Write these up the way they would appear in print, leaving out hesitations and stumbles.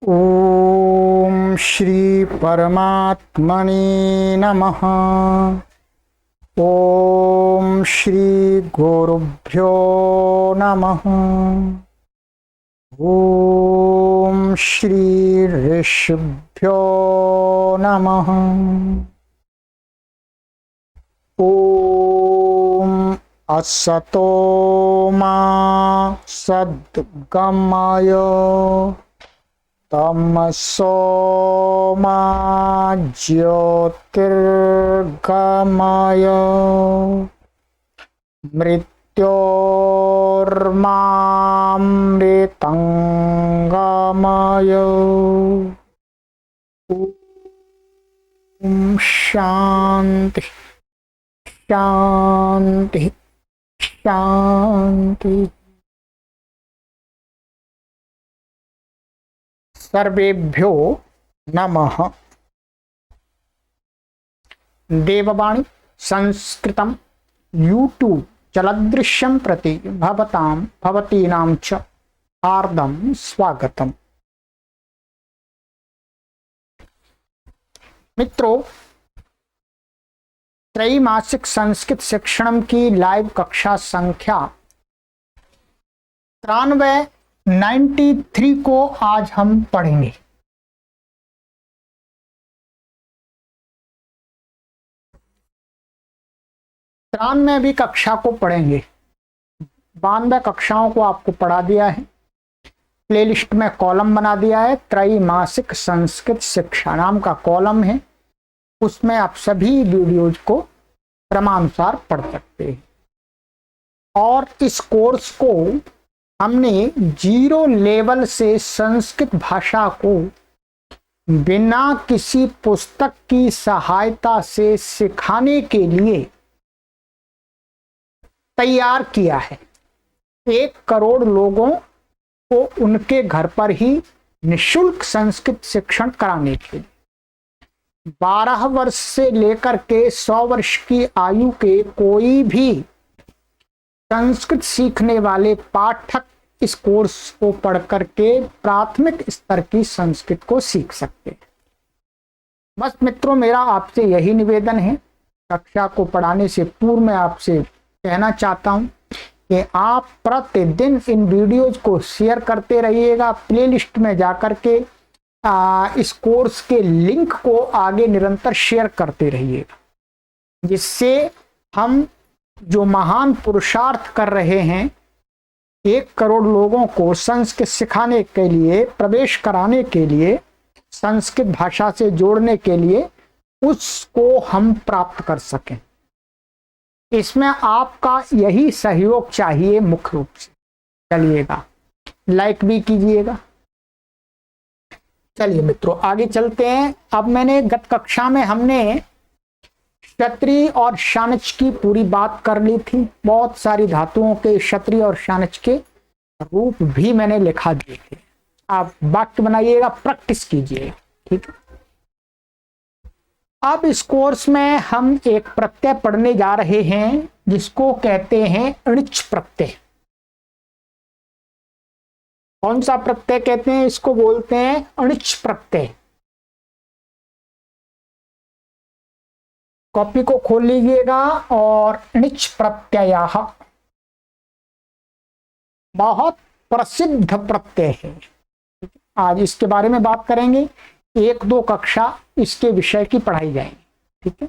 ओम श्री परमात्मने नमः। ओम श्री गुरुभ्यो नमः। ओम श्री ऋषिभ्यो नमः। ओम असतो मा सद्गमय तमसो मा ज्योतिर्गमय मृत्योर्मामृतंगमय। ओम शांति शांति शांति। सर्वेभ्यो नमः। देववाणी संस्कृतम यूट्यूब चलदृश्यं प्रति भवतीनां च हार्दं स्वागतम। मित्रों, त्रैमासिक संस्कृत शिक्षण की लाइव कक्षा संख्या 93 को आज हम पढ़ेंगे। भी कक्षा को पढ़ेंगे। 92 कक्षाओं को आपको पढ़ा दिया है। प्लेलिस्ट में कॉलम बना दिया है, त्रैमासिक संस्कृत शिक्षा नाम का कॉलम है। उसमें आप सभी वीडियोज को क्रमानुसार पढ़ सकते हैं। और इस कोर्स को हमने 0 लेवल से संस्कृत भाषा को बिना किसी पुस्तक की सहायता से सिखाने के लिए तैयार किया है। 1 करोड़ लोगों को उनके घर पर ही निःशुल्क संस्कृत शिक्षण कराने के लिए 12 वर्ष से लेकर के 100 वर्ष की आयु के कोई भी संस्कृत सीखने वाले पाठक इस कोर्स को पढ़ करके प्राथमिक स्तर की संस्कृत को सीख सकते हैं। बस मित्रों, मेरा आपसे यही निवेदन है। कक्षा को पढ़ाने से पूर्व मैं आपसे कहना चाहता हूं कि आप प्रतिदिन इन वीडियोज को शेयर करते रहिएगा। प्लेलिस्ट में जाकर के इस कोर्स के लिंक को आगे निरंतर शेयर करते रहिएगा, जिससे हम जो महान पुरुषार्थ कर रहे हैं 1 करोड़ लोगों को संस्कृत सिखाने के लिए, प्रवेश कराने के लिए, संस्कृत भाषा से जोड़ने के लिए, उसको हम प्राप्त कर सकें। इसमें आपका यही सहयोग चाहिए मुख्य रूप से। चलिएगा, लाइक भी कीजिएगा। चलिए मित्रों, आगे चलते हैं। अब मैंने गत कक्षा में हमने क्षत्रिय और शानच की पूरी बात कर ली थी। बहुत सारी धातुओं के क्षत्रिय और शानच के रूप भी मैंने लिखा दिए थे। आप वाक्य बनाइएगा, प्रैक्टिस कीजिएगा, ठीक है। अब इस कोर्स में हम एक प्रत्यय पढ़ने जा रहे हैं जिसको कहते हैं अणिच प्रत्यय। कौन सा प्रत्यय कहते हैं? इसको बोलते हैं अणिच प्रत्यय। कॉपी को खोल लीजिएगा और अणिच प्रत्ययः बहुत प्रसिद्ध प्रत्यय है। आज इसके बारे में बात करेंगे। 1-2 कक्षा इसके विषय की पढ़ाई जाएगी, ठीक है।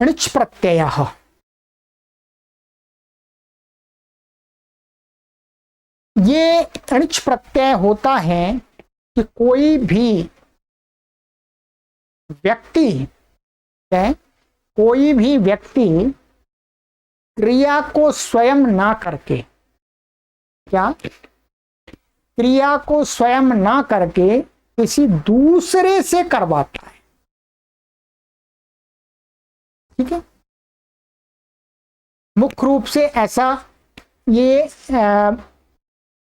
अणिच प्रत्ययः ये अणिच प्रत्यय होता है कि कोई भी व्यक्ति क्रिया को स्वयं ना करके, क्रिया को स्वयं ना करके किसी दूसरे से करवाता है, ठीक है। मुख्य रूप से ऐसा ये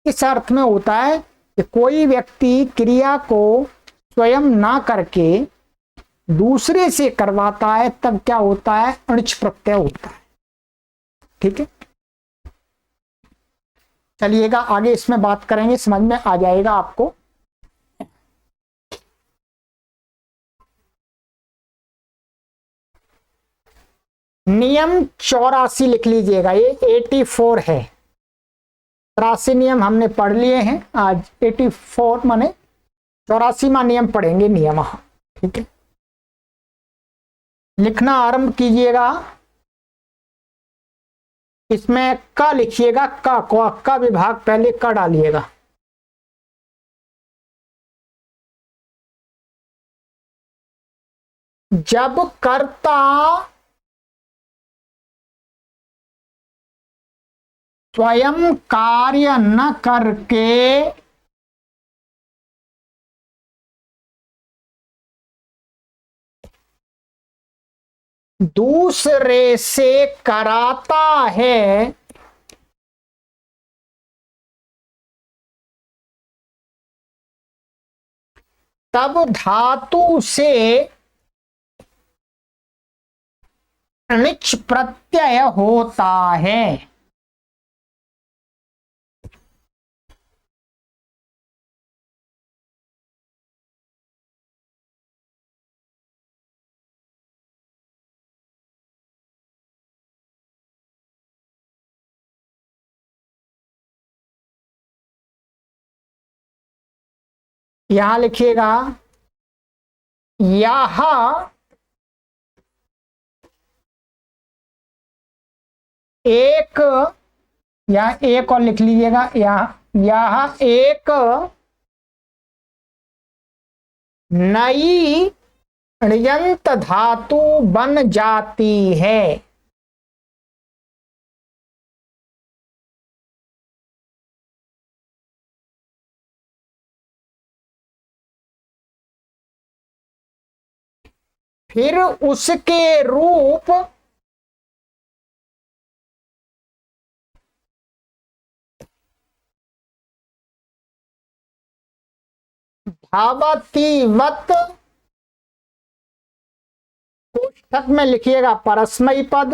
इस अर्थ में होता है कि कोई व्यक्ति क्रिया को स्वयं ना करके दूसरे से करवाता है, तब क्या होता है? अणिच प्रत्यय होता है, ठीक है। चलिएगा आगे इसमें बात करेंगे, समझ में आ जाएगा आपको। नियम 84 लिख लीजिएगा, ये 84 है। 83 नियम हमने पढ़ लिए हैं, आज 84 माने 84वां नियम पढ़ेंगे, नियम। ठीक है, लिखना आरंभ कीजिएगा। इसमें क लिखिएगा, क विभाग पहले क डालिएगा। जब कर्ता स्वयं कार्य न करके दूसरे से कराता है, तब धातु से णिच प्रत्यय होता है। यहां लिखिएगा, यह एक, या एक और लिख लीजिएगा, यह एक नई णियंत धातु बन जाती है। फिर उसके रूप भावतीवत, कोष्ठक में लिखिएगा परस्मयी पद,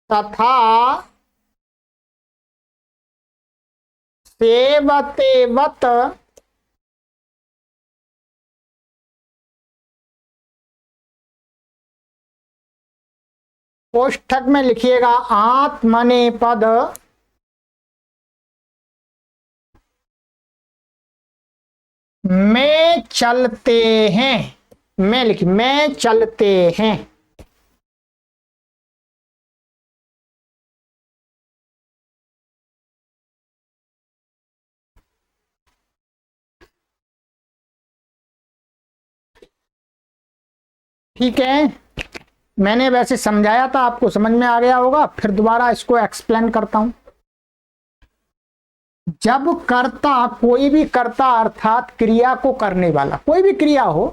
तथा सेवतेवत कोष्ठक में लिखिएगा आत्मनेपद, में चलते हैं। में लिखिए, में चलते हैं। ठीक है, मैंने वैसे समझाया था, आपको समझ में आ गया होगा, फिर दोबारा इसको एक्सप्लेन करता हूं। जब कर्ता, कोई भी कर्ता अर्थात क्रिया को करने वाला, कोई भी क्रिया हो,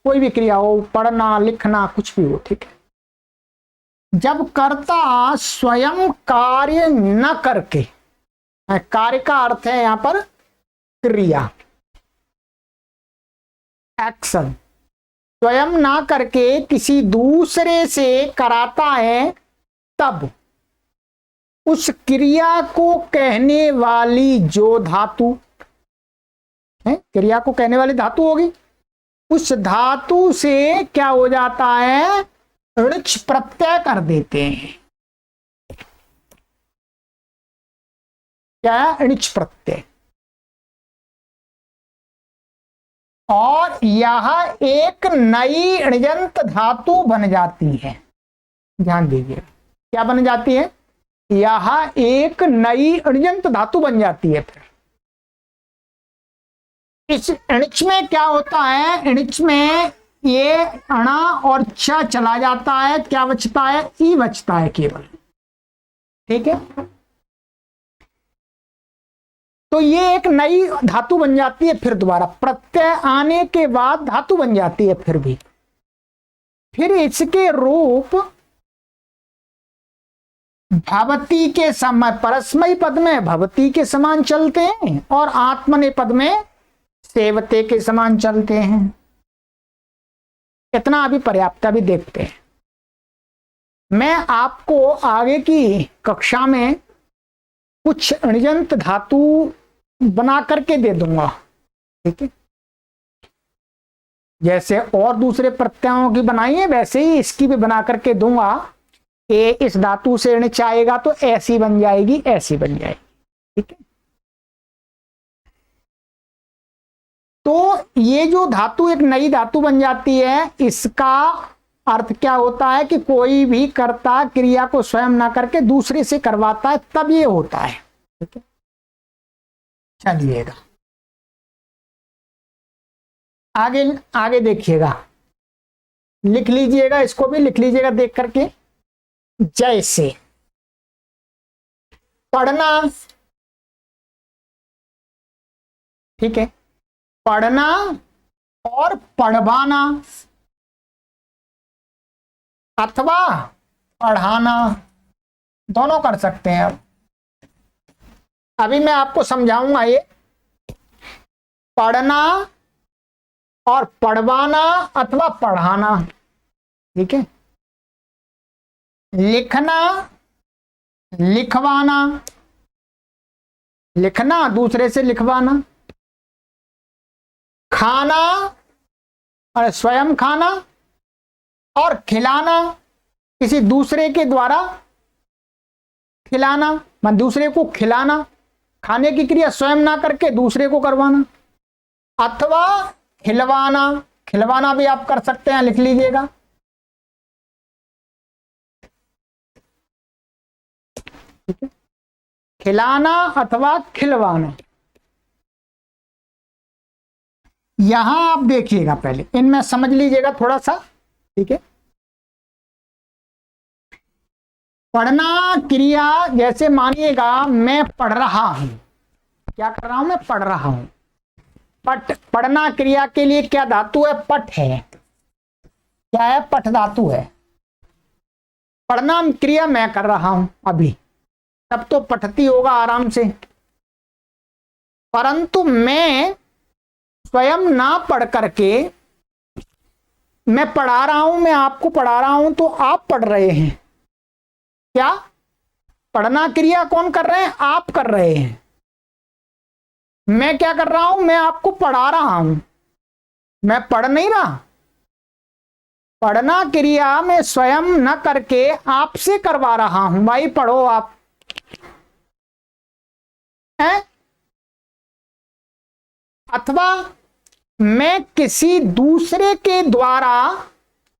कोई भी क्रिया हो, पढ़ना लिखना कुछ भी हो, ठीक है। जब कर्ता स्वयं कार्य न करके, कार्य का अर्थ है यहां पर क्रिया, एक्शन, स्वयं ना करके किसी दूसरे से कराता है, तब उस क्रिया को कहने वाली जो धातु है, क्रिया को कहने वाली धातु होगी, उस धातु से क्या हो जाता है, णिच प्रत्यय कर देते हैं। क्या है, णिच प्रत्यय। और यह एक नई णियंत धातु बन जाती है। ध्यान दीजिए, क्या बन जाती है, यह एक नई णियंत धातु बन जाती है। फिर इस णिच में क्या होता है, णिच में ये अणा और च चला जाता है, क्या बचता है, ई बचता है केवल। ठीक है, तो ये एक नई धातु बन जाती है। फिर दोबारा प्रत्यय आने के बाद धातु बन जाती है। फिर इसके रूप भवती के समय, परस्मयी पद में भवती के समान चलते हैं और आत्मने पद में सेवते के समान चलते हैं। इतना अभी पर्याप्त, भी देखते हैं। मैं आपको आगे की कक्षा में कुछ णियंत धातु बना करके दे दूंगा। ठीक है, जैसे और दूसरे प्रत्ययों की बनाई है वैसे ही इसकी भी बना करके दूंगा कि इस धातु से णिच आएगा तो ऐसी बन जाएगी, ऐसी बन जाएगी। ठीक है, तो ये जो धातु एक नई धातु बन जाती है, इसका अर्थ क्या होता है कि कोई भी कर्ता क्रिया को स्वयं ना करके दूसरे से करवाता है, तब ये होता है। ठीक है, चलिएगा आगे आगे देखिएगा, लिख लीजिएगा, इसको भी लिख लीजिएगा देख करके। जैसे पढ़ना, ठीक है, पढ़ना और पढ़वाना अथवा पढ़ाना दोनों कर सकते हैं। अब अभी मैं आपको समझाऊंगा ये पढ़ना और पढ़वाना अथवा पढ़ाना। ठीक है, लिखना, लिखवाना, लिखना दूसरे से लिखवाना, खाना और स्वयं खाना, और खिलाना किसी दूसरे के द्वारा खिलाना, मैं दूसरे को खिलाना, खाने की क्रिया स्वयं ना करके दूसरे को करवाना, अथवा खिलवाना, खिलवाना भी आप कर सकते हैं, लिख लीजिएगा। ठीक है, खिलाना अथवा खिलवाना। यहां आप देखिएगा, पहले इनमें समझ लीजिएगा थोड़ा सा। ठीक है, पढ़ना क्रिया, जैसे मानिएगा मैं पढ़ रहा हूं, क्या कर रहा हूं, मैं पढ़ रहा हूं। पट, पढ़ना क्रिया के लिए क्या धातु है, पट है। क्या है, पट धातु है। पढ़ना क्रिया मैं कर रहा हूं अभी, तब तो पठती होगा आराम से, परंतु मैं स्वयं ना पढ़ करके मैं पढ़ा रहा हूं, मैं आपको पढ़ा रहा हूं तो आप पढ़ रहे हैं। क्या, पढ़ना क्रिया कौन कर रहे हैं, आप कर रहे हैं। मैं क्या कर रहा हूं, मैं आपको पढ़ा रहा हूं, मैं पढ़ नहीं रहा। पढ़ना क्रिया मैं स्वयं न करके आपसे करवा रहा हूं, भाई पढ़ो आप है। अथवा मैं किसी दूसरे के द्वारा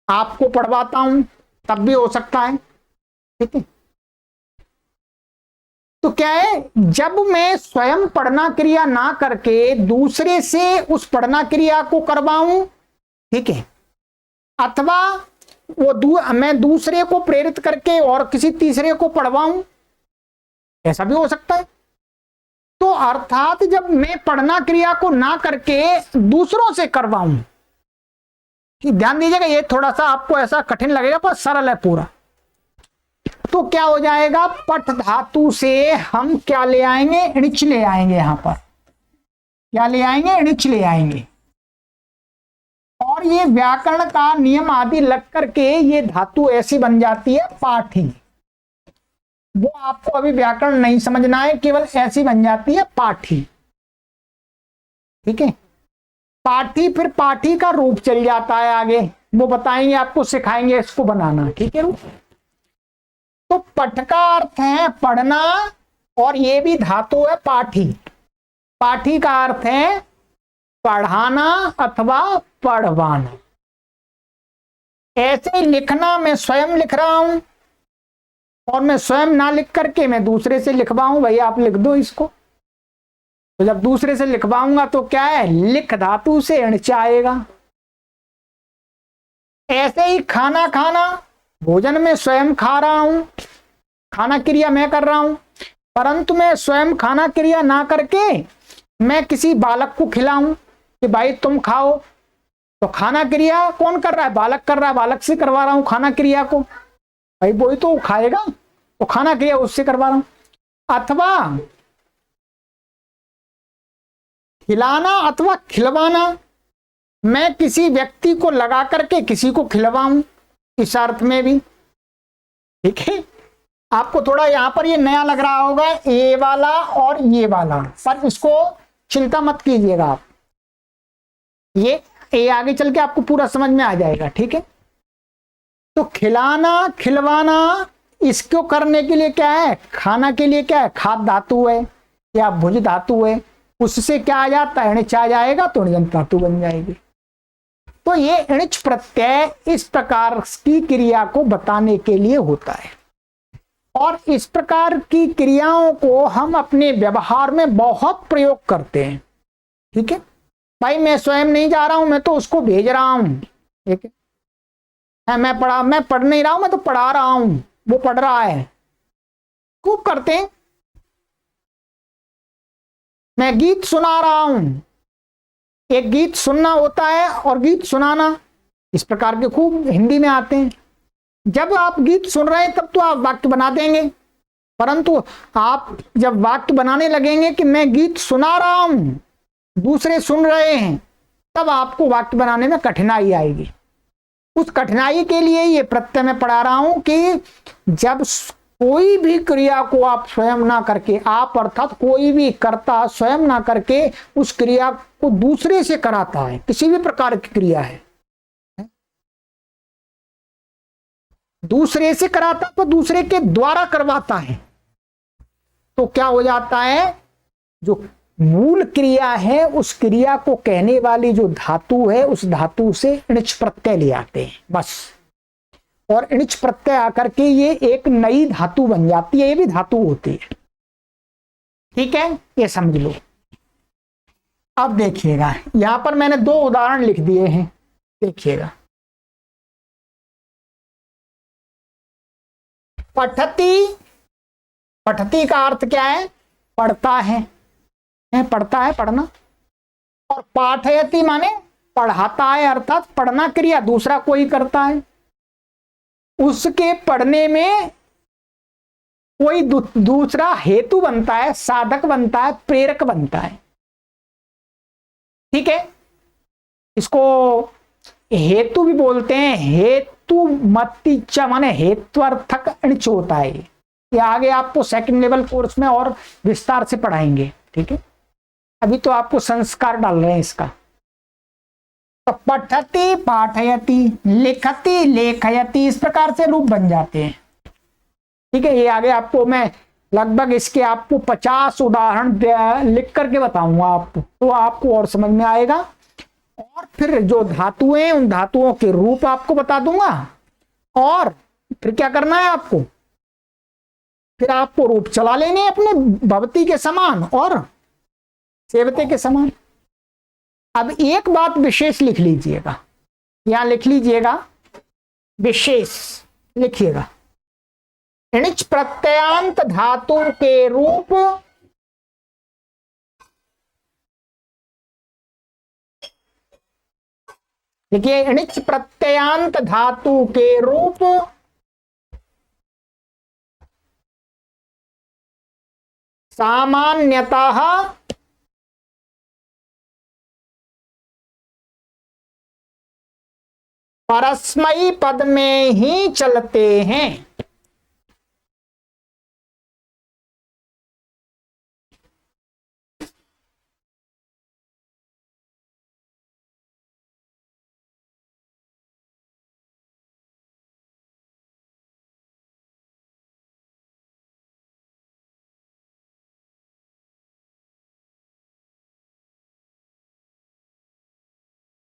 आपको पढ़वाता हूं, तब भी हो सकता है। ठीक है, तो क्या है, जब मैं स्वयं पढ़ना क्रिया ना करके दूसरे से उस पढ़ना क्रिया को करवाऊं, ठीक है, अथवा मैं दूसरे को प्रेरित करके और किसी तीसरे को पढ़वाऊं, ऐसा भी हो सकता है। तो अर्थात जब मैं पढ़ना क्रिया को ना करके दूसरों से करवाऊं, ध्यान दीजिएगा, ये थोड़ा सा आपको ऐसा कठिन लगेगा पर सरल है पूरा। तो क्या हो जाएगा, पठ धातु से हम क्या ले आएंगे, णिच ले आएंगे। यहां पर क्या ले आएंगे, णिच ले आएंगे। और ये व्याकरण का नियम आदि लग करके ये धातु ऐसी बन जाती है पाठी। वो आपको अभी व्याकरण नहीं समझना है, केवल ऐसी बन जाती है पाठी। ठीक है, पाठी, फिर पाठी का रूप चल जाता है आगे, वो बताएंगे आपको, सिखाएंगे इसको बनाना। ठीक है, तो पठ का अर्थ है पढ़ना, और ये भी धातु है पाठी। पाठी का अर्थ है पढ़ाना अथवा पढ़वाना। ऐसे लिखना, मैं स्वयं लिख रहा हूं और मैं स्वयं ना लिख करके मैं दूसरे से लिखवाऊं, भाई आप लिख दो इसको। तो जब दूसरे से लिखवाऊंगा तो क्या है, लिख धातु से णिच आएगा। ऐसे ही खाना खाना, भोजन में स्वयं खा रहा हूं, खाना क्रिया मैं कर रहा हूं, परंतु मैं स्वयं खाना क्रिया ना करके मैं किसी बालक को खिलाऊं कि भाई तुम खाओ, तो खाना क्रिया कौन कर रहा है, बालक कर रहा है, बालक से करवा रहा हूं खाना क्रिया को, भाई वही तो खाएगा, तो खाना क्रिया उससे करवा रहा हूं। अथवा खिलाना अथवा खिलवाना, मैं किसी व्यक्ति को लगा करके किसी को खिलवाऊं, इस अर्थ में भी। ठीक है, आपको थोड़ा यहां पर ये नया लग रहा होगा, ये वाला और ये वाला, पर इसको चिंता मत कीजिएगा आप। ये आगे चल के आपको पूरा समझ में आ जाएगा, ठीक है। तो खिलाना खिलवाना इसको करने के लिए क्या है, खाना के लिए क्या है, खाद धातु है या भुज धातु है, उससे क्या आ जाता है, णिच आ जाएगा तो णिजंत धातु बन जाएगी। तो ये णिच प्रत्यय इस प्रकार की क्रिया को बताने के लिए होता है, और इस प्रकार की क्रियाओं को हम अपने व्यवहार में बहुत प्रयोग करते हैं, ठीक है। भाई मैं स्वयं नहीं जा रहा हूं, मैं तो उसको भेज रहा हूं, ठीक है। मैं पढ़ नहीं रहा हूं, मैं तो पढ़ा रहा हूं, वो पढ़ रहा है, खूब करते हैं। मैं गीत सुना रहा हूं, एक गीत सुनना होता है और गीत सुनाना, इस प्रकार के खूब हिंदी में आते हैं। जब आप गीत सुन रहे हैं तब तो आप वाक्य बना देंगे, परंतु आप जब वाक्य बनाने लगेंगे कि मैं गीत सुना रहा हूं, दूसरे सुन रहे हैं, तब आपको वाक्य बनाने में कठिनाई आएगी। उस कठिनाई के लिए ये प्रत्यय मैं पढ़ा रहा हूं कि जब कोई भी क्रिया को आप स्वयं ना करके, आप अर्थात कोई भी कर्ता स्वयं ना करके उस क्रिया को दूसरे से कराता है, किसी भी प्रकार की क्रिया है, दूसरे से कराता तो दूसरे के द्वारा करवाता है, तो क्या हो जाता है, जो मूल क्रिया है उस क्रिया को कहने वाली जो धातु है उस धातु से णिच प्रत्यय ले आते हैं बस, और णिच प्रत्यय आकर के ये एक नई धातु बन जाती है, ये भी धातु होती है, ठीक है, ये समझ लो। अब देखिएगा यहां पर मैंने दो उदाहरण लिख दिए हैं, देखिएगा। पठती, पठती का अर्थ क्या है, पढ़ता है, पढ़ता है, पढ़ना। और पाठयति माने पढ़ाता है, अर्थात पढ़ना क्रिया दूसरा कोई करता है, उसके पढ़ने में कोई दूसरा हेतु बनता है, साधक बनता है, प्रेरक बनता है, ठीक है। इसको हेतु भी बोलते हैं, हेतु मतिच माने हेत्वार्थक णिच होता है। ये आगे आपको सेकंड लेवल कोर्स में और विस्तार से पढ़ाएंगे, ठीक है। अभी तो आपको संस्कार डाल रहे हैं इसका। तो पठति पाठयति, लिखति लेखयति, इस प्रकार से रूप बन जाते हैं, ठीक है। ये आगे आपको मैं लगभग इसके आपको 50 उदाहरण लिख करके बताऊंगा आपको, तो आपको और समझ में आएगा। और फिर जो धातुएं, उन धातुओं के रूप आपको बता दूंगा, और फिर क्या करना है आपको, फिर आपको रूप चला लेने अपने भवती के समान और सेवते के समान। अब एक बात विशेष लिख लीजिएगा, यहां लिख लीजिएगा, विशेष लिखिएगा, णिच प्रत्ययांत धातु के रूप देखिए, णिच प्रत्ययांत धातु के रूप सामान्यतः परस्मयी पद में ही चलते हैं।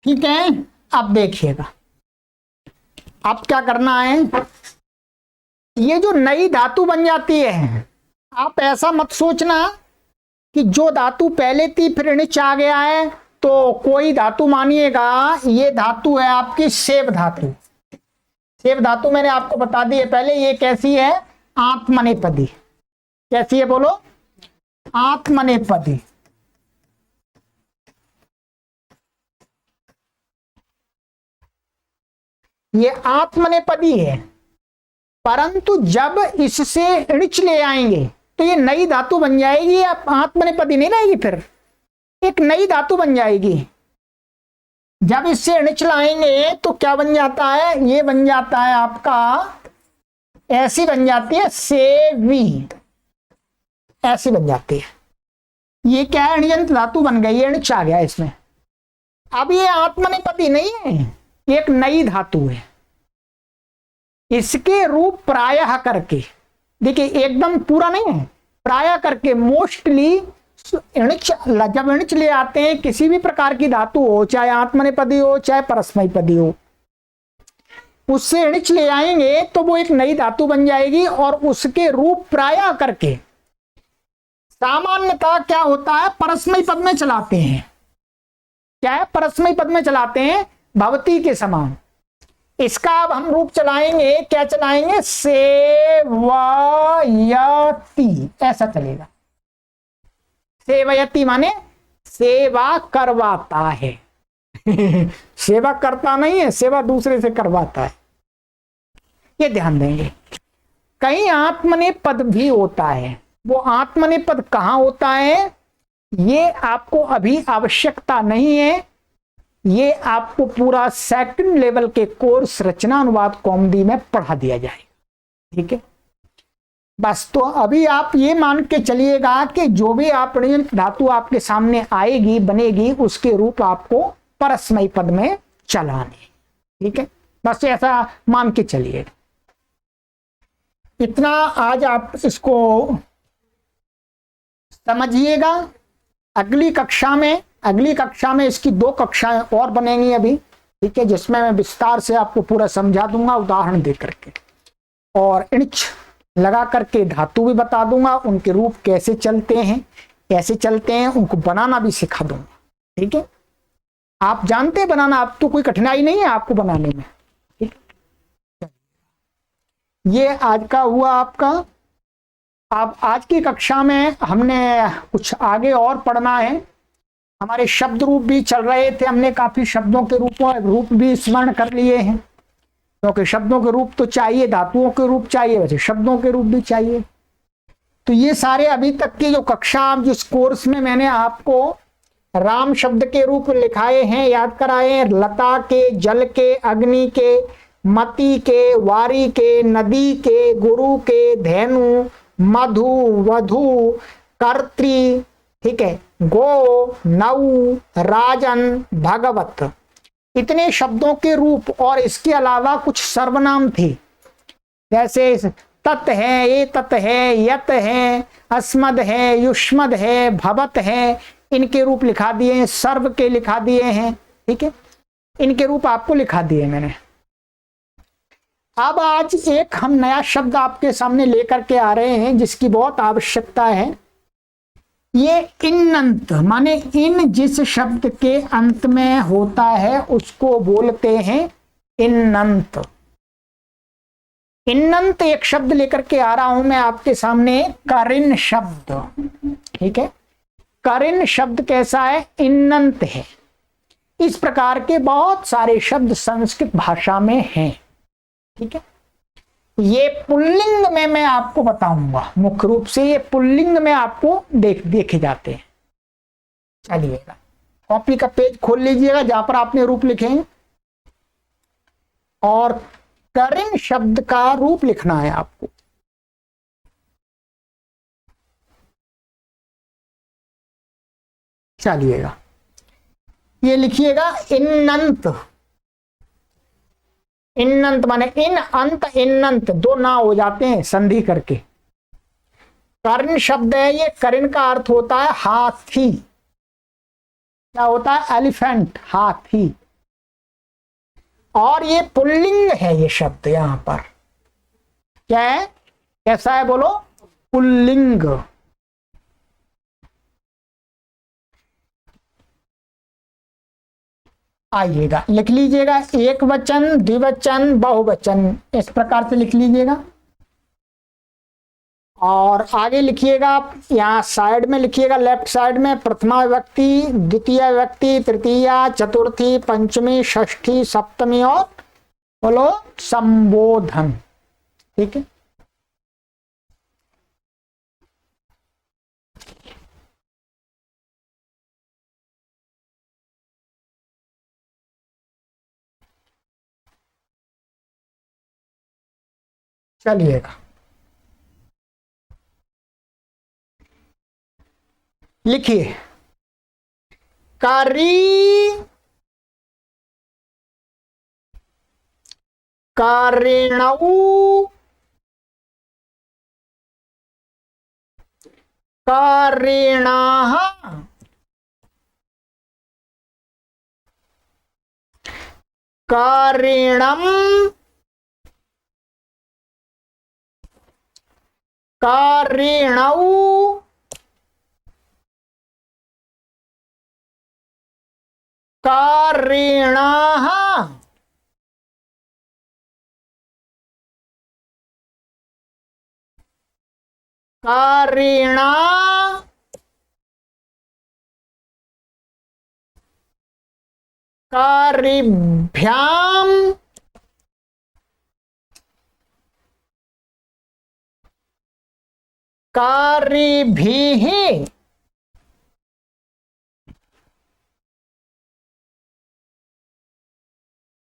ठीक है, अब देखिएगा, अब क्या करना है, ये जो नई धातु बन जाती है, आप ऐसा मत सोचना कि जो धातु पहले थी फिर णिच आ गया है, तो कोई धातु मानिएगा, ये धातु है आपकी सेव धातु। सेव धातु मैंने आपको बता दी है पहले, ये कैसी है, आत्मनेपदी। कैसी है बोलो, आत्मनेपदी। ये आत्मनेपदी है, परंतु जब इससे णिच ले आएंगे तो ये नई धातु बन जाएगी, अब आत्मनेपदी नहीं रहेगी, फिर एक नई धातु बन जाएगी। जब इससे णिच लाएंगे तो क्या बन जाता है, ये बन जाता है आपका, ऐसी बन जाती है सेवी, ऐसी बन जाती है। ये क्या है, णिजंत धातु बन गई है, णिच आ गया इसमें, अब ये आत्मनेपदी नहीं है, एक नई धातु है। इसके रूप प्रायः करके, देखिए एकदम पूरा नहीं है, प्रायः करके, मोस्टली इणच, जब इणच ले आते हैं किसी भी प्रकार की धातु हो, चाहे आत्मनेपदी हो चाहे परस्मैपदी हो, उससे इणच ले आएंगे तो वो एक नई धातु बन जाएगी। और उसके रूप प्रायः करके सामान्यतः क्या होता है, परस्मय पद में चलाते हैं। क्या है, परस्मय पद में चलाते हैं, भवती के समान। इसका अब हम रूप चलाएंगे, क्या चलाएंगे, सेवयति, ऐसा चलेगा। सेवयति माने सेवा करवाता है। सेवा करता नहीं है, सेवा दूसरे से करवाता है, ये ध्यान देंगे। कहीं आत्मनेपद भी होता है, वो आत्मनेपद कहां होता है ये आपको अभी आवश्यकता नहीं है, ये आपको पूरा सेकंड लेवल के कोर्स रचना अनुवाद कौमुदी में पढ़ा दिया जाएगा। ठीक है, बस तो अभी आप ये मान के चलिएगा कि जो भी आप धातु आपके सामने आएगी बनेगी, उसके रूप आपको परस्मय पद में चलाने। ठीक है, बस ऐसा मान के चलिए। इतना आज आप इसको समझिएगा। अगली कक्षा में इसकी 2 कक्षाएं और बनेंगी अभी। ठीक है, जिसमें मैं विस्तार से आपको पूरा समझा दूंगा उदाहरण दे करके, और इंच लगा करके धातु भी बता दूंगा, उनके रूप कैसे चलते हैं उनको बनाना भी सिखा दूंगा। ठीक है, आप जानते हैं बनाना, आप तो कोई कठिनाई नहीं है आपको बनाने में। ठीक, ये आज का हुआ आपका। अब आज की कक्षा में हमने कुछ आगे और पढ़ना है। हमारे शब्द रूप भी चल रहे थे, हमने काफी शब्दों के रूप भी स्मरण कर लिए हैं, क्योंकि शब्दों के रूप तो चाहिए, धातुओं के रूप चाहिए, वैसे शब्दों के रूप भी चाहिए। तो ये सारे अभी तक की जो कक्षा, जिस कोर्स में मैंने आपको राम शब्द के रूप लिखाए हैं, याद कराए हैं, लता के, जल के, अग्नि के, मति के, वारी के, नदी के, गुरु के, धेनु, मधु, वधु, कर्त्री, ठीक है, गो, नौ, राजन, भगवत, इतने शब्दों के रूप। और इसके अलावा कुछ सर्वनाम थे, जैसे तत् है, ये तत् है, यत है, अस्मद है, युष्मद है, भवत है, इनके रूप लिखा दिए हैं, सर्व के लिखा दिए हैं। ठीक है, इनके रूप आपको लिखा दिए मैंने। अब आज एक हम नया शब्द आपके सामने लेकर के आ रहे हैं जिसकी बहुत आवश्यकता है। ये इन्नंत माने इन जिस शब्द के अंत में होता है उसको बोलते हैं इन्नंत। इन्नंत एक शब्द लेकर के आ रहा हूं मैं आपके सामने, करिन शब्द। ठीक है, करिन शब्द कैसा है, इन्नंत है। इस प्रकार के बहुत सारे शब्द संस्कृत भाषा में हैं। ठीक है, ये पुल्लिंग में मैं आपको बताऊंगा, मुख्य रूप से ये पुल्लिंग में आपको देखे जाते हैं। चलिएगा, कॉपी का पेज खोल लीजिएगा जहां पर आपने रूप लिखे हैं, और करिन शब्द का रूप लिखना है आपको। चलिएगा, ये लिखिएगा इन्नंत। इन्नंत माने इन अंत इन्नंत, 2 ना हो जाते हैं संधि करके। कर्ण शब्द है ये, कर्ण का अर्थ होता है हाथी। क्या होता है, एलिफेंट, हाथी। और ये पुल्लिंग है, ये शब्द यहां पर क्या है, कैसा है बोलो, पुल्लिंग। आइएगा, लिख लीजिएगा, एक वचन, द्विवचन, बहुवचन, इस प्रकार से लिख लीजिएगा। और आगे लिखिएगा, यहाँ साइड में लिखिएगा, लेफ्ट साइड में प्रथमा विभक्ति, द्वितीय विभक्ति, तृतीया, चतुर्थी, पंचमी, षष्ठी, सप्तमी, और बोलो संबोधन। ठीक है, चलिएगा, लिखिए, करी कारिणौ कारिणाः कारिणम् कारिणौ कारिणाः कारिणा कारिभ्याम कारिभिः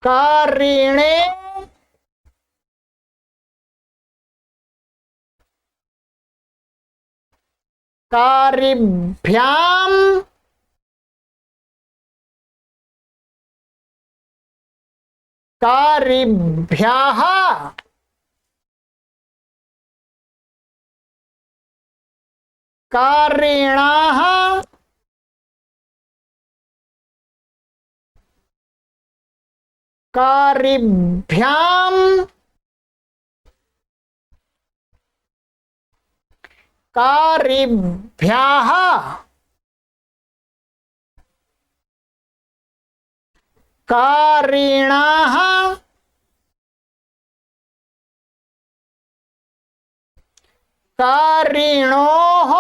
कारिणे कारिभ्याम कारिभ्यः कारिणाः कारिभ्याम कारिभ्यः कारिणाः कारिणोः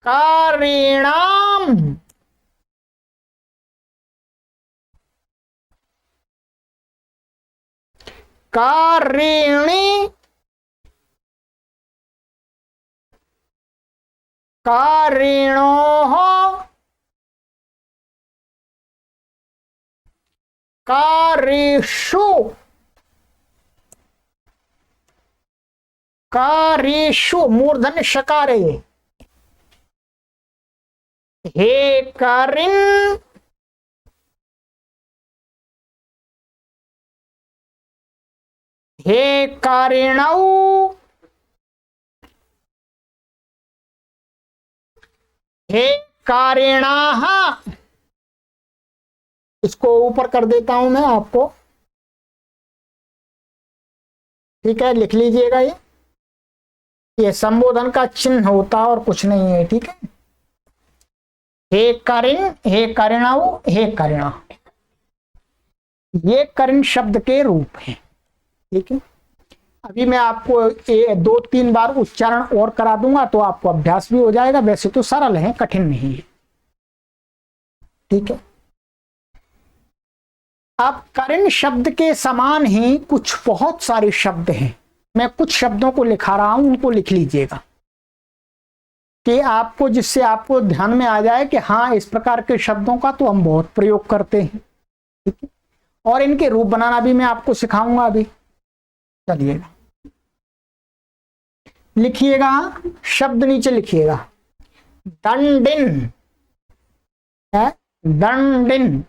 कारिणाम् कारिणी कारिणोः कारिषु कारिषु मूर्धन्य शकार है। हे कारिन हे कारिणौ हे कारिणाः। इसको ऊपर कर देता हूं मैं आपको, ठीक है, लिख लीजिएगा। ये संबोधन का चिन्ह होता और कुछ नहीं है, ठीक है। हे कारिन, हे कारिणाऊ, हे कारिणा, ये करण शब्द के रूप हैं, ठीक है। अभी मैं आपको 2-3 बार उच्चारण और करा दूंगा तो आपको अभ्यास भी हो जाएगा। वैसे तो सरल है, कठिन नहीं है, ठीक है। अब करण शब्द के समान ही कुछ बहुत सारे शब्द हैं। मैं कुछ शब्दों को लिखा रहा हूं, उनको लिख लीजिएगा कि आपको, जिससे आपको ध्यान में आ जाए कि हाँ, इस प्रकार के शब्दों का तो हम बहुत प्रयोग करते हैं, ठीक है। और इनके रूप बनाना भी मैं आपको सिखाऊंगा अभी। चलिएगा, लिखिएगा, शब्द नीचे लिखिएगा। दंडिन है, दंडिन।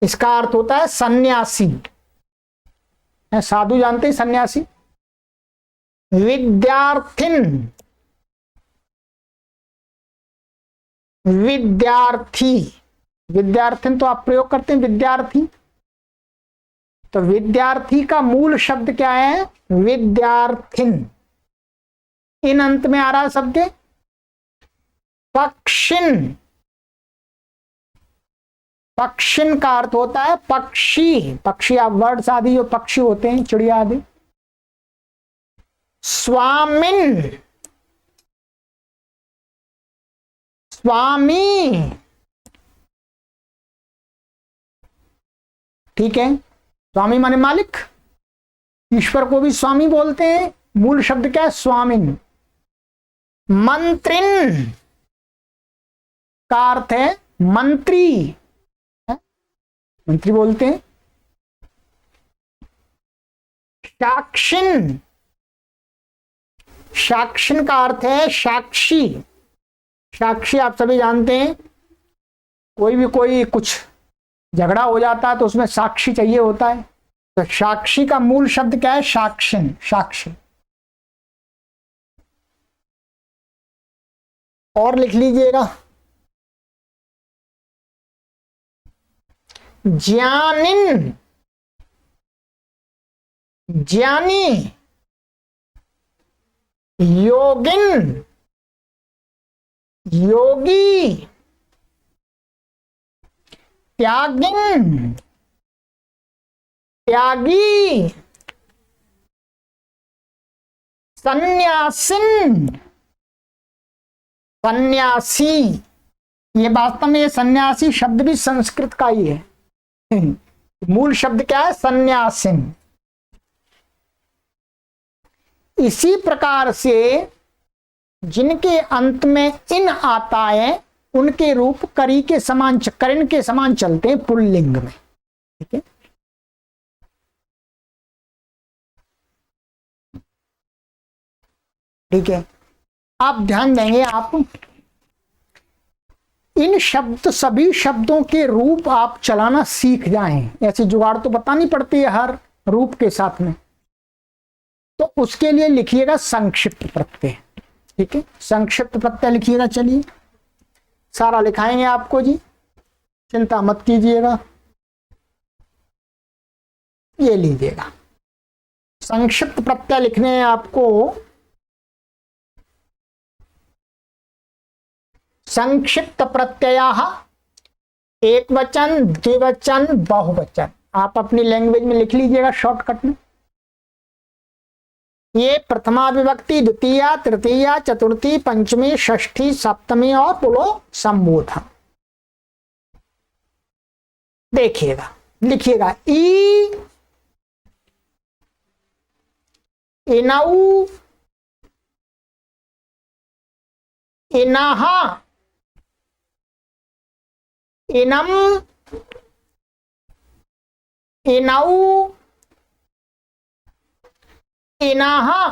इसका अर्थ होता है सन्यासी, है, साधु जानते हैं सन्यासी। विद्यार्थिन, विद्यार्थी, विद्यार्थिन तो आप प्रयोग करते हैं विद्यार्थी, तो विद्यार्थी का मूल शब्द क्या है? विद्यार्थिन। इन अंत में आ रहा शब्द पक्षिन। पक्षिन का अर्थ होता है पक्षी, पक्षी, आप वर्ड्स आदि जो पक्षी होते हैं, चिड़िया आदि। स्वामिन, स्वामी, ठीक है। स्वामी माने मालिक, ईश्वर को भी स्वामी बोलते हैं। मूल शब्द क्या है? स्वामिन। मंत्रिन का अर्थ है मंत्री, है? मंत्री बोलते हैं। साक्षिन, साक्षिण का अर्थ है साक्षी। साक्षी आप सभी जानते हैं, कोई कुछ झगड़ा हो जाता है तो उसमें साक्षी चाहिए होता है। तो साक्षी का मूल शब्द क्या है? साक्षिण, साक्षी। और लिख लीजिएगा, ज्ञानिन, ज्ञानी, योगिन, योगी, त्यागिन, त्यागी, सन्यासिन, सन्यासी। ये वास्तव में ये सन्यासी शब्द भी संस्कृत का ही है। मूल शब्द क्या है? सन्यासिन। इसी प्रकार से जिनके अंत में इन आता है उनके रूप करी के समान, करण के समान चलते हैं पुल्लिंग में। ठीक है, ठीक है। आप ध्यान देंगे, आप इन शब्द, सभी शब्दों के रूप आप चलाना सीख जाएं। ऐसी जुगाड़ तो बतानी पड़ती है हर रूप के साथ में। तो उसके लिए लिखिएगा संक्षिप्त प्रत्यय। ठीक है, संक्षिप्त प्रत्यय लिखिएगा। चलिए सारा लिखाएंगे आपको जी, चिंता मत कीजिएगा। ये लीजिएगा, संक्षिप्त प्रत्यय लिखने हैं आपको। संक्षिप्त प्रत्ययाः एक वचन, द्विवचन, बहुवचन। आप अपनी लैंग्वेज में लिख लीजिएगा शॉर्टकट में। ये प्रथमा विभक्ति, द्वितीया, तृतीया, चतुर्थी, पंचमी, षष्ठी, सप्तमी और पुलो संबोधन। देखिएगा, लिखिएगा ई, इनऊ, इनहा, इनम, इनऊ, इनाहा,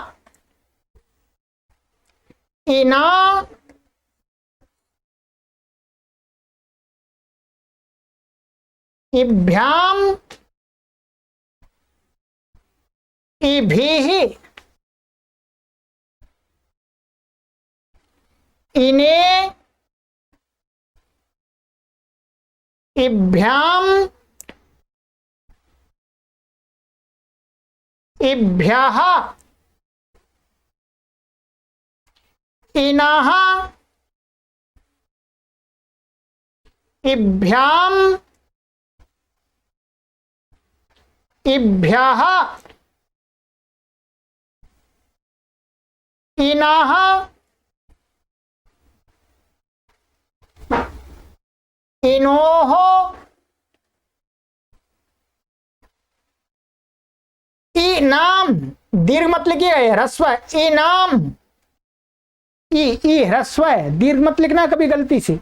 इना, इभ्याम, इभिः, इने, इभ्याम, इभ्यः, इनः, इभ्याम, इभ्यः, इनः, इनोः, इनाम, दीर्घ मत लिखिएगा, ह्रस्व है, इनाम, ई ह्रस्व है, दीर्घ मत लिखना कभी गलती से।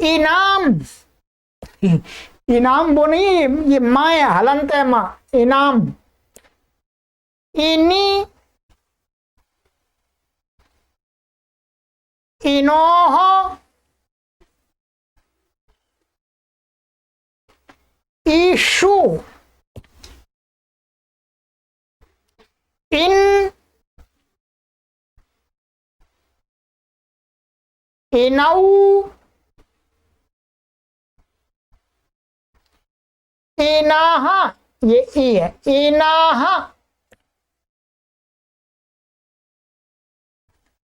इनाम, इनाम वो नहीं, ये माँ है, हलंत है माँ, इनाम। इनी, इनोह, ईशु, इन, इनऊ, इनाहा, ये ई है, इनाहा।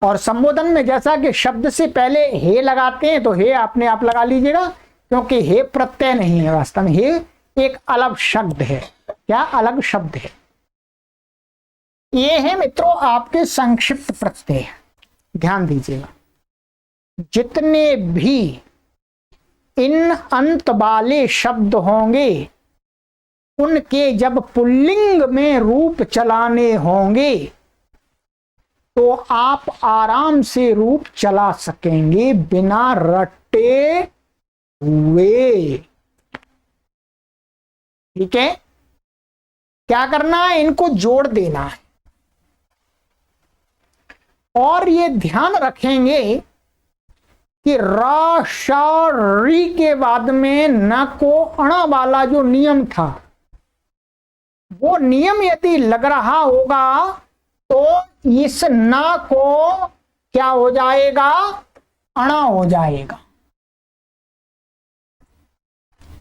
और संबोधन में जैसा कि शब्द से पहले हे लगाते हैं तो हे अपने आप लगा लीजिएगा, क्योंकि हे प्रत्यय नहीं है, वास्तव में हे एक अलग शब्द है। क्या अलग शब्द है? ये है मित्रों आपके संक्षिप्त प्रत्यय। ध्यान दीजिएगा, जितने भी इन अंत वाले शब्द होंगे उनके जब पुल्लिंग में रूप चलाने होंगे तो आप आराम से रूप चला सकेंगे बिना रटे हुए। ठीक है, क्या करना है? इनको जोड़ देना है। और ये ध्यान रखेंगे कि रा शा री के बाद में न को अणा वाला जो नियम था, वो नियम यदि लग रहा होगा तो इस ना को क्या हो जाएगा, अणा हो जाएगा।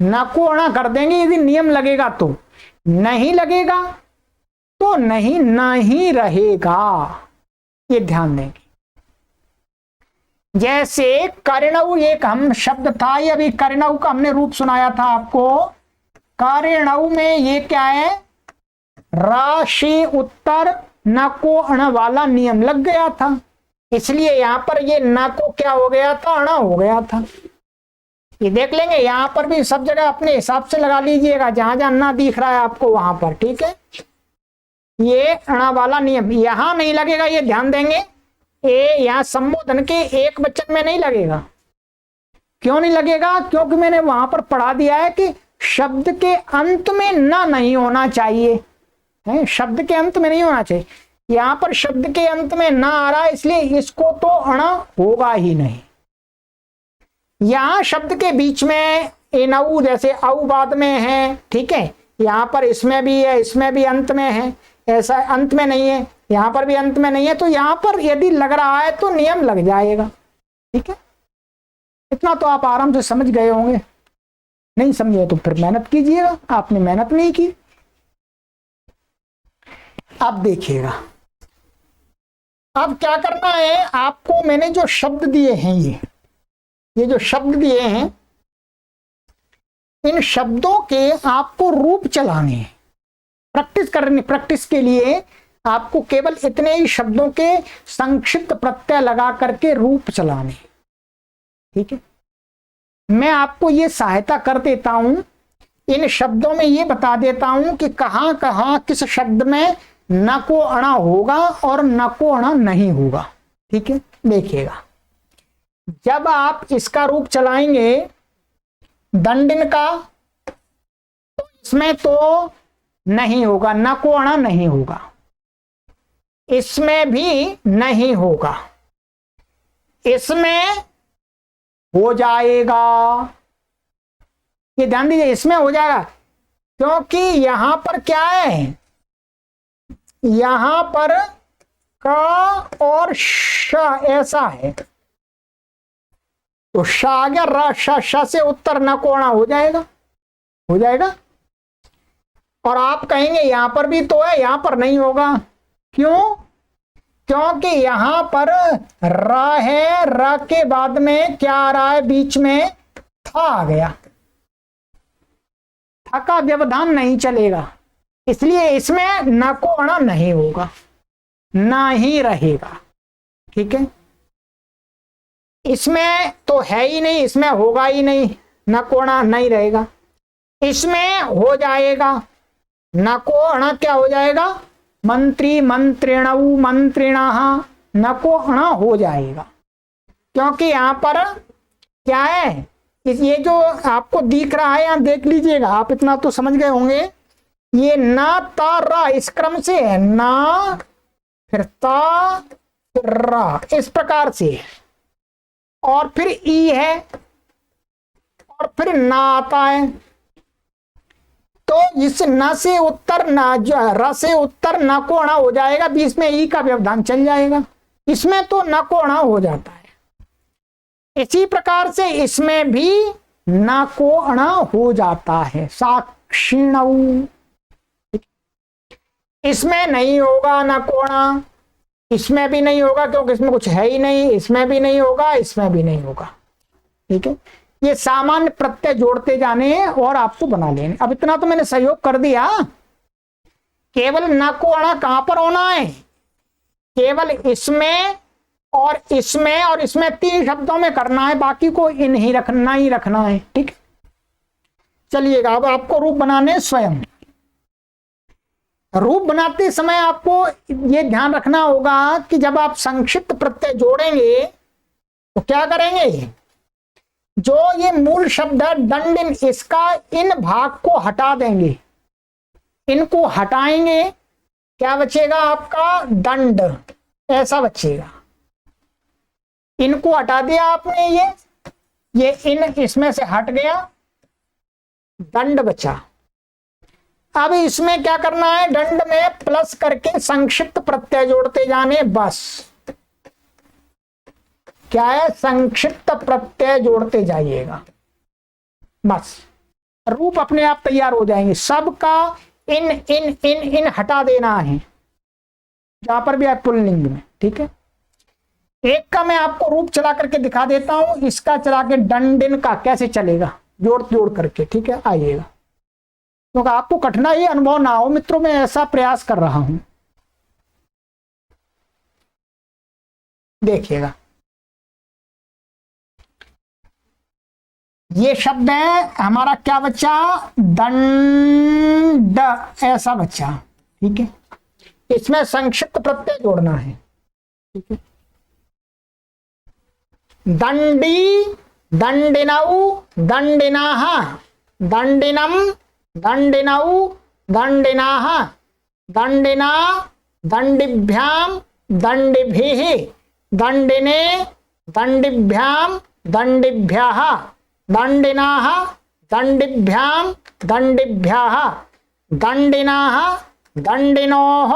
ना को अणा कर देंगे यदि नियम लगेगा तो, नहीं लगेगा तो नहीं रहेगा। ये ध्यान देंगे। जैसे करिणव एक हम शब्द था, ये अभी करिणव का हमने रूप सुनाया था आपको। करिणव में ये क्या है, राशि उत्तर न को अण वाला नियम लग गया था, इसलिए यहां पर ये न को क्या हो गया था, अणा हो गया था। ये देख लेंगे, यहां पर भी सब जगह अपने हिसाब से लगा लीजिएगा, जहां जहां ना दिख रहा है आपको वहां पर, ठीक है। ये अणा वाला नियम यहां नहीं लगेगा, ये ध्यान देंगे। यहां संबोधन के एक वचन में नहीं लगेगा। क्यों नहीं लगेगा, क्योंकि मैंने वहां पर पढ़ा दिया है कि शब्द के अंत में ना नहीं होना चाहिए, है शब्द के अंत में नहीं होना चाहिए। यहां पर शब्द के अंत में ना आ रहा है, इसलिए इसको तो अणा होगा ही नहीं। यहां शब्द के बीच में एनऊ जैसे औ बाद में है, ठीक है, यहां पर इसमें भी है, इसमें भी अंत में है, ऐसा अंत में नहीं है, यहां पर भी अंत में नहीं है, तो यहां पर यदि लग रहा है तो नियम लग जाएगा, ठीक है। इतना तो आप आराम से समझ गए होंगे। नहीं समझे तो फिर मेहनत कीजिएगा, आपने मेहनत नहीं की। अब देखिएगा, अब क्या करना है आपको। मैंने जो शब्द दिए हैं, ये जो शब्द दिए हैं, इन शब्दों के आपको रूप चलाने हैं, प्रैक्टिस करनी। प्रैक्टिस के लिए आपको केवल इतने ही शब्दों के संक्षिप्त प्रत्यय लगा करके रूप चलाने, ठीक है। मैं आपको ये सहायता कर देता हूं, इन शब्दों में ये बता देता हूं कि कहां कहां किस शब्द में न को अणा होगा और न को अणा नहीं होगा, ठीक है। देखिएगा, जब आप इसका रूप चलाएंगे दंडिन का, तो इसमें तो नहीं होगा, न को अणा नहीं होगा, इसमें भी नहीं होगा, इसमें हो जाएगा। ये ध्यान दीजिए, इसमें हो जाएगा, क्योंकि यहां पर क्या है, यहां पर का और श ऐसा है, तो श आ गया, र श से उत्तर न को अणा हो जाएगा, हो जाएगा। और आप कहेंगे यहां पर भी तो है, यहां पर नहीं होगा। क्यों, क्योंकि यहां पर र है, र के बाद में क्या आ रहा है, बीच में था आ गया, था का व्यवधान नहीं चलेगा, इसलिए इसमें न को अणा नहीं होगा, ना ही रहेगा, ठीक है। इसमें तो है ही नहीं, इसमें होगा ही नहीं, न को अणा नहीं रहेगा। इसमें हो जाएगा, न को अणा क्या हो जाएगा, मंत्री मंत्रिणऊ मंत्रिणः, न को अणा हो जाएगा। क्योंकि यहां पर क्या है, ये जो आपको दिख रहा है, यहां देख लीजिएगा, आप इतना तो समझ गए होंगे। ये ना ता रा इस क्रम से है, ना फिर ता फिर रा, इस प्रकार से, और फिर ई है, और फिर ना आता है। तो इस न से उत्तर ना, जो र से उत्तर न को अणा हो जाएगा, बीच में ई का व्यवधान चल जाएगा, इसमें तो न को अणा हो जाता है। इसी प्रकार से इसमें भी न को अणा हो जाता है, साक्षिणऊ, इसमें नहीं होगा न को अणा, इसमें भी नहीं होगा क्योंकि इसमें कुछ है ही नहीं, इसमें भी नहीं होगा, इसमें भी नहीं होगा, ठीक है। ये सामान्य प्रत्यय जोड़ते जाने हैं और आपको बना लेने। अब इतना तो मैंने सहयोग कर दिया, केवल न को अणा कहां पर होना है, केवल इसमें और इसमें और इसमें, तीन शब्दों में करना है, बाकी को इन ही रखना है, ठीक। चलिएगा, अब आपको रूप बनाने स्वयं। रूप बनाते समय आपको ये ध्यान रखना होगा कि जब आप संक्षिप्त प्रत्यय जोड़ेंगे तो क्या करेंगे, जो ये मूल शब्द है दंडिन, इसका इन भाग को हटा देंगे, इनको हटाएंगे, क्या बचेगा आपका, दंड, ऐसा बचेगा, इनको हटा दिया आपने, ये इन इसमें से हट गया, दंड बचा। अब इसमें क्या करना है, दंड में प्लस करके संक्षिप्त प्रत्यय जोड़ते जाने, बस क्या है, संक्षिप्त प्रत्यय जोड़ते जाइएगा, बस रूप अपने आप तैयार हो जाएंगे। सबका इन इन इन इन हटा देना है जहां पर भी है पुल्लिंग में, ठीक है। एक का मैं आपको रूप चला करके दिखा देता हूं, इसका चला के दंडिन का कैसे चलेगा जोड़ जोड़ करके, ठीक है, आइएगा। तो आपको कठिनाई अनुभव ना हो मित्रों, मैं ऐसा प्रयास कर रहा हूं, देखिएगा। ये शब्द है हमारा, क्या बच्चा, दंड, ऐसा बच्चा, ठीक है। इसमें संक्षिप्त प्रत्यय जोड़ना है, ठीक है। दंडी, दंडिनऊ, दंडिनाह, दंडिनम, दंडिनऊ, दंडिनाह, दंडिना, दंडिभ्याम, दंडिभिः, दंडिने, दंडिभ्याम, दंडिभ्यः, दंडिनाः, दंडिभ्याम, दंडिभ्यः, दंडिनाः, दंडिनोः,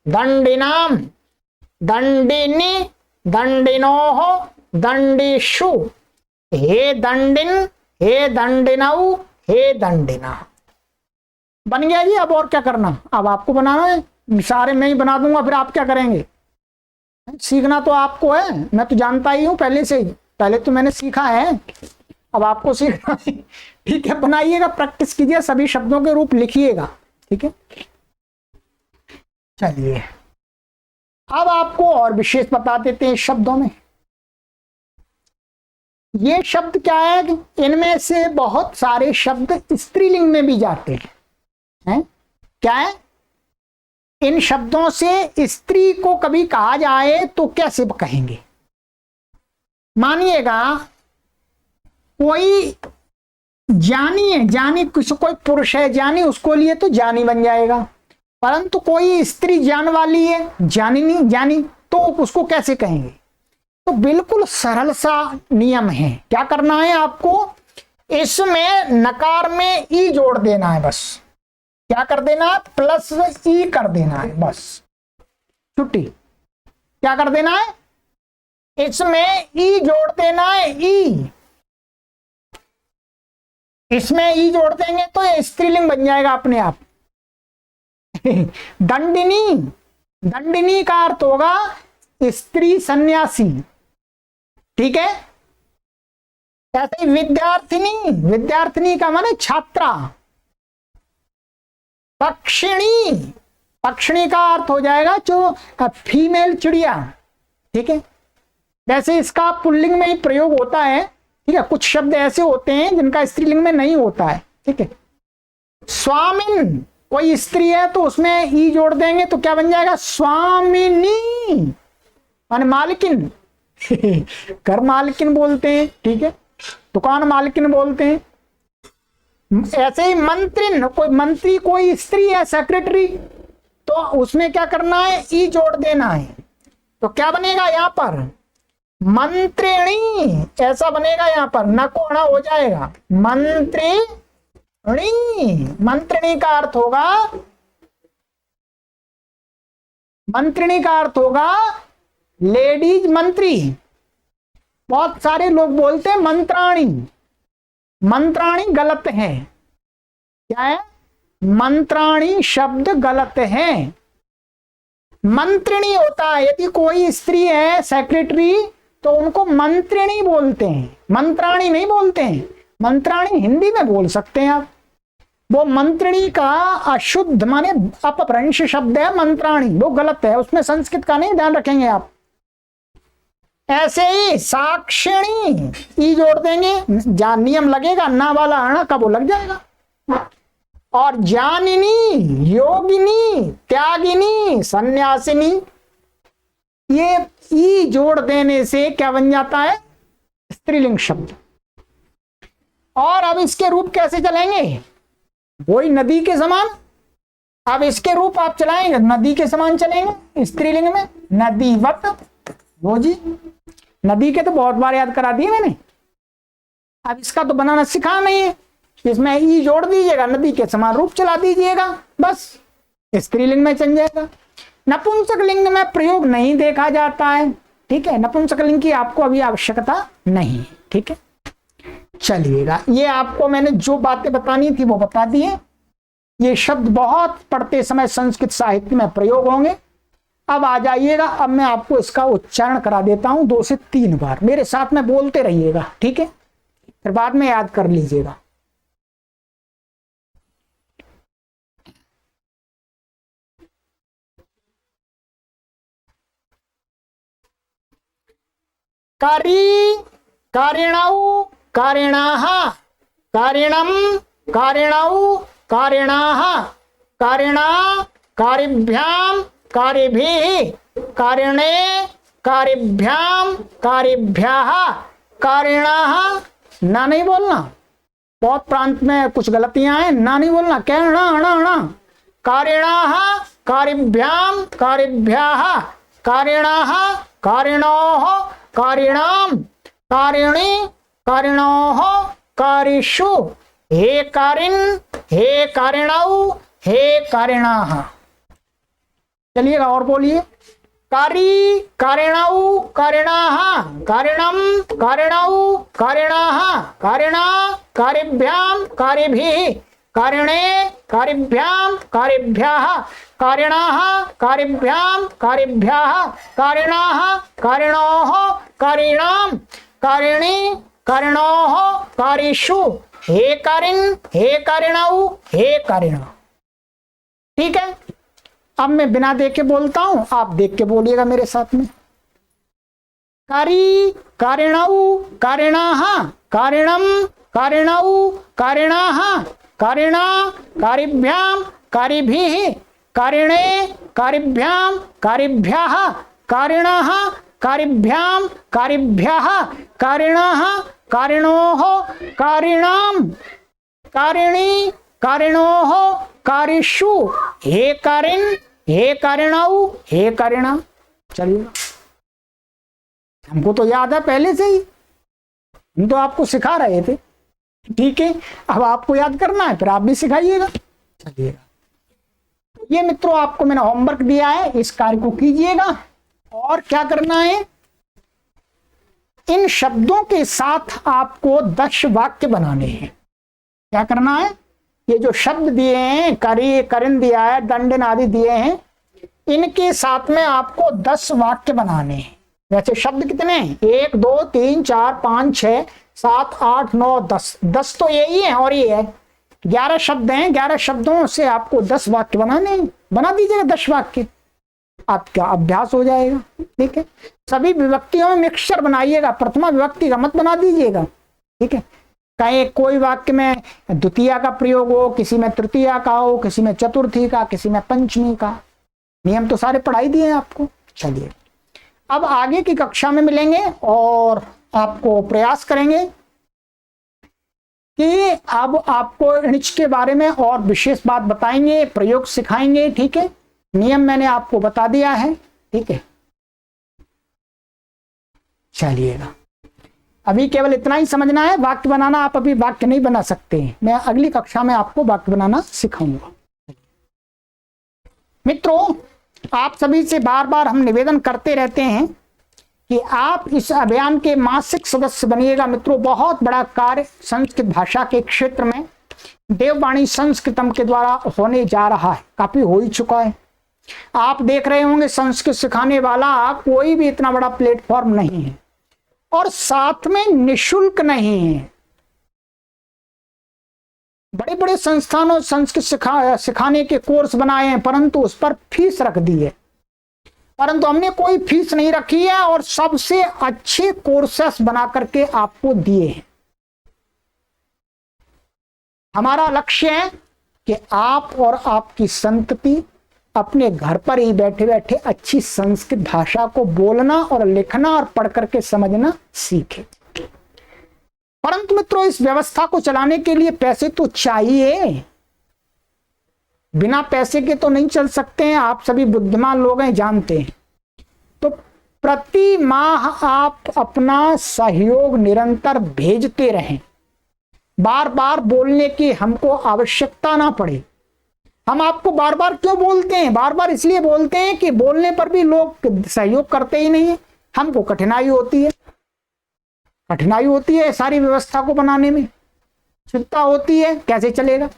दंडिनाम, दंडिनी, दंडिनोः, दंडिषु, हे दंडिन, हे दंडिनऊ, हे दंडिना। बन गया जी। अब और क्या करना, अब आपको बनाना है, सारे मैं ही बना दूंगा, फिर आप क्या करेंगे, सीखना तो आपको है, मैं तो जानता ही हूं पहले से ही, पहले तो मैंने सीखा है, अब आपको सीखना है, ठीक है। बनाइएगा, प्रैक्टिस कीजिए, सभी शब्दों के रूप लिखिएगा, ठीक है। चलिए अब आपको और विशेष बता देते हैं शब्दों में। ये शब्द क्या है, इनमें से बहुत सारे शब्द स्त्रीलिंग में भी जाते हैं, क्या है, इन शब्दों से स्त्री को कभी कहा जाए तो कैसे कहेंगे। मानिएगा कोई जानी है, जानी कोई पुरुष है जानी, उसको लिए तो जानी बन जाएगा, परंतु कोई स्त्री जान वाली है, जानी नहीं जानी, तो उसको कैसे कहेंगे। तो बिल्कुल सरल सा नियम है, क्या करना है आपको, इसमें नकार में ई जोड़ देना है, बस क्या कर देना है, प्लस ई कर देना है, बस छुट्टी। क्या कर देना है, इसमें ई जोड़ देना है, ई, इसमें ई जोड़ देंगे तो ये स्त्रीलिंग बन जाएगा अपने आप। दंडिनी, दंडिनी का अर्थ होगा स्त्री सन्यासी, ठीक है। ऐसे विद्यार्थिनी, विद्यार्थिनी का माने छात्रा। पक्षिणी, पक्षिणी का अर्थ हो जाएगा जो फीमेल चिड़िया, ठीक है। वैसे इसका पुल्लिंग में ही प्रयोग होता है, ठीक है। कुछ शब्द ऐसे होते हैं जिनका स्त्रीलिंग में नहीं होता है, ठीक है। स्वामिन, कोई स्त्री है तो उसमें ई जोड़ देंगे तो क्या बन जाएगा, स्वामिनी, माने मालकिन। घर मालकिन बोलते हैं, ठीक है, दुकान मालकिन बोलते हैं। ऐसे ही मंत्रिन, कोई मंत्री कोई स्त्री है, सेक्रेटरी, तो उसमें क्या करना है, ई जोड़ देना है, तो क्या बनेगा यहां पर, मंत्रिणी, ऐसा बनेगा यहां पर, न को अणा हो जाएगा, मंत्रिणी। मंत्रिणी का अर्थ होगा, मंत्रिणी का अर्थ होगा लेडीज मंत्री। बहुत सारे लोग बोलते हैं मंत्राणी, मंत्राणी गलत है, क्या है, मंत्राणी शब्द गलत है, मंत्रिणी होता है। यदि कोई स्त्री है सेक्रेटरी तो उनको मंत्रिणी बोलते हैं, मंत्राणी नहीं बोलते हैं। मंत्राणी हिंदी में बोल सकते हैं आप, वो मंत्रिणी का अशुद्ध माने अपभ्रंश शब्द है मंत्राणी, वो गलत है, उसमें संस्कृत का नहीं ध्यान रखेंगे आप। ऐसे ही साक्षिणी, ई जोड़ देंगे, जहां नियम लगेगा ना वाला अणा का वो लग जाएगा। और जानिनी, योगिनी, त्यागिनी, सन्यासिनी, ये ई जोड़ देने से क्या बन जाता है, स्त्रीलिंग शब्द। और अब इसके रूप कैसे चलेंगे, वही नदी के समान। अब इसके रूप आप चलाएंगे, नदी के समान चलेंगे स्त्रीलिंग में, नदीवत, वो जी। नदी के तो बहुत बार याद करा दिए मैंने। अब इसका तो बनाना सिखा नहीं है, इसमें ई जोड़ दीजिएगा, नदी के समान रूप चला दीजिएगा, बस स्त्रीलिंग में चल जाएगा। नपुंसक लिंग में प्रयोग नहीं देखा जाता है, ठीक है, नपुंसक लिंग की आपको अभी आवश्यकता नहीं है, ठीक है। चलिएगा, ये आपको मैंने जो बातें बतानी थी वो बता दिए। ये शब्द बहुत पढ़ते समय संस्कृत साहित्य में प्रयोग होंगे। अब आ जाइएगा, अब मैं आपको इसका उच्चारण करा देता हूं 2 से 3 बार, मेरे साथ में बोलते रहिएगा, ठीक है, फिर बाद में याद कर लीजिएगा। कारी, कारिणौ, कारिणाः, कारिणं, कारिणौ, कारिणाः, कारिणा, कारिभ्यां, कारिभिः, कारिणे, कारिभ्यां, कारिभ्यः, कारिणाः। ना नहीं बोलना, बहुत प्रांत में कुछ गलतियां हैं, ना नहीं बोलना, कहना अणा अणा। कारिणाः, कारिभ्यां, कारिभ्यः, कारिणाः, कारिणोः, कारिणां, कारिणी, कारिणोः, कारिषु, हे कारिण, हे कारिणौ, हे कारिणाः। चलिएगा और बोलिए। कारी, कारिणौ, कारिणाः, कारिणं, कारिणौ, कारिणाः, कारिणा, कारिभ्यां, कारिभिः, कारिणे, कारिभ्यां, कारिभ्यः, कारिणाः, कारिभ्यां, कारिभ्यः, कारिणाः, कारिणोः, कारिणां, कारिणी, कारिणोः, कारिषु, हे कारिण, हे कारिणौ, हे कारिणः। ठीक है, अब मैं बिना देख के बोलता हूं, आप देख के बोलिएगा मेरे साथ में। कारी, कारिणौ, कारिणाः, कारिणं, कारिणौ, कारिणाः, कारिणा, कारिभ्यां, कारिभिः, कारिणे, कारिभ्यां, कारिभ्यः, कारिणः, कारिभ्यां, कारिभ्यः, कारिणः, कारिणोः, कारिणां, कारिणी, कारिणोः, कारिषु, हे कारिण, हे कारिणौ, हे कारिणा। चलिए, हमको तो याद है पहले से ही, हम तो आपको सिखा रहे थे, ठीक है, अब आपको याद करना है, फिर आप भी सिखाइएगा। चलिएगा, ये मित्रों आपको मैंने होमवर्क दिया है, इस कार्य को कीजिएगा। और क्या करना है, इन शब्दों के साथ आपको 10 वाक्य बनाने हैं। क्या करना है, ये जो शब्द दिए हैं, करी, करिन दिया है, दंडन आदि दिए हैं, इनके साथ में आपको 10 वाक्य बनाने हैं। वैसे शब्द कितने हैं, 1 2 3 4 5 6 7 8 9 10, 10 तो यही है और ये है 11 शब्द हैं। 11 शब्दों से आपको 10 वाक्य बनाने हैं। बना दीजिएगा 10 वाक्य, आपका अभ्यास हो जाएगा। ठीक है, सभी विभक्तियों में मिक्सचर बनाइएगा, प्रथमा विभक्ति का मत बना दीजिएगा। ठीक है, कहीं कोई वाक्य में द्वितीया का प्रयोग हो, किसी में तृतीया का हो, किसी में चतुर्थी का, किसी में पंचमी का। नियम तो सारे पढ़ाई दिए हैं आपको। चलिए, अब आगे की कक्षा में मिलेंगे और आपको प्रयास करेंगे कि अब आपको णिच के बारे में और विशेष बात बताएंगे, प्रयोग सिखाएंगे। ठीक है, नियम मैंने आपको बता दिया है। ठीक है, चलिएगा, अभी केवल इतना ही समझना है। वाक्य बनाना आप अभी वाक्य नहीं बना सकते हैं, मैं अगली कक्षा में आपको वाक्य बनाना सिखाऊंगा। मित्रों, आप सभी से बार बार हम निवेदन करते रहते हैं कि आप इस अभियान के मासिक सदस्य बनिएगा। मित्रों, बहुत बड़ा कार्य संस्कृत भाषा के क्षेत्र में देववाणी संस्कृतम के द्वारा होने जा रहा है, काफी हो ही चुका है। आप देख रहे होंगे संस्कृत सिखाने वाला कोई भी इतना बड़ा प्लेटफॉर्म नहीं है और साथ में निशुल्क नहीं है। बड़े बड़े संस्थानों संस्कृत सिखाने के कोर्स बनाए हैं, परंतु उस पर फीस रख दी है। परंतु हमने कोई फीस नहीं रखी है और सबसे अच्छे कोर्सेस बना करके आपको दिए हैं। हमारा लक्ष्य है कि आप और आपकी संतति अपने घर पर ही बैठे बैठे अच्छी संस्कृत भाषा को बोलना और लिखना और पढ़ करके समझना सीखे। परंतु मित्रों, इस व्यवस्था को चलाने के लिए पैसे तो चाहिए, बिना पैसे के तो नहीं चल सकते हैं। आप सभी बुद्धिमान लोग हैं, जानते हैं। तो प्रति माह आप अपना सहयोग निरंतर भेजते रहें। बार बार बोलने की हमको आवश्यकता ना पड़े। हम आपको बार बार क्यों बोलते हैं? बार बार इसलिए बोलते हैं कि बोलने पर भी लोग सहयोग करते ही नहीं है। हमको कठिनाई होती है सारी व्यवस्था को बनाने में, चिंता होती है, कैसे चलेगा।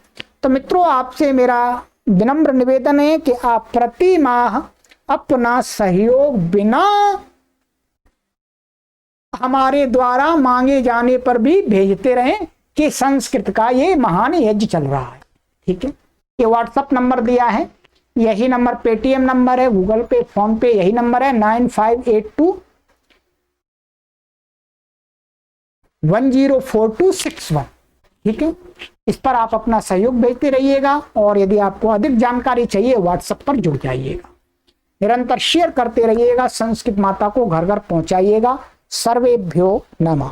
तो मित्रों, आपसे मेरा विनम्र निवेदन है कि आप प्रति माह अपना सहयोग बिना हमारे द्वारा मांगे जाने पर भी भेजते रहें कि संस्कृत का ये महान यज्ञ चल रहा है। ठीक है, ये व्हाट्सएप नंबर दिया है, यही नंबर पेटीएम नंबर है, गूगल पे, फोन पे यही नंबर है 9582104261। ठीक है, इस पर आप अपना सहयोग भेजते रहिएगा और यदि आपको अधिक जानकारी चाहिए व्हाट्सएप पर जुड़ जाइएगा। निरंतर शेयर करते रहिएगा, संस्कृत माता को घर घर पहुंचाइएगा। सर्वेभ्यो नमः।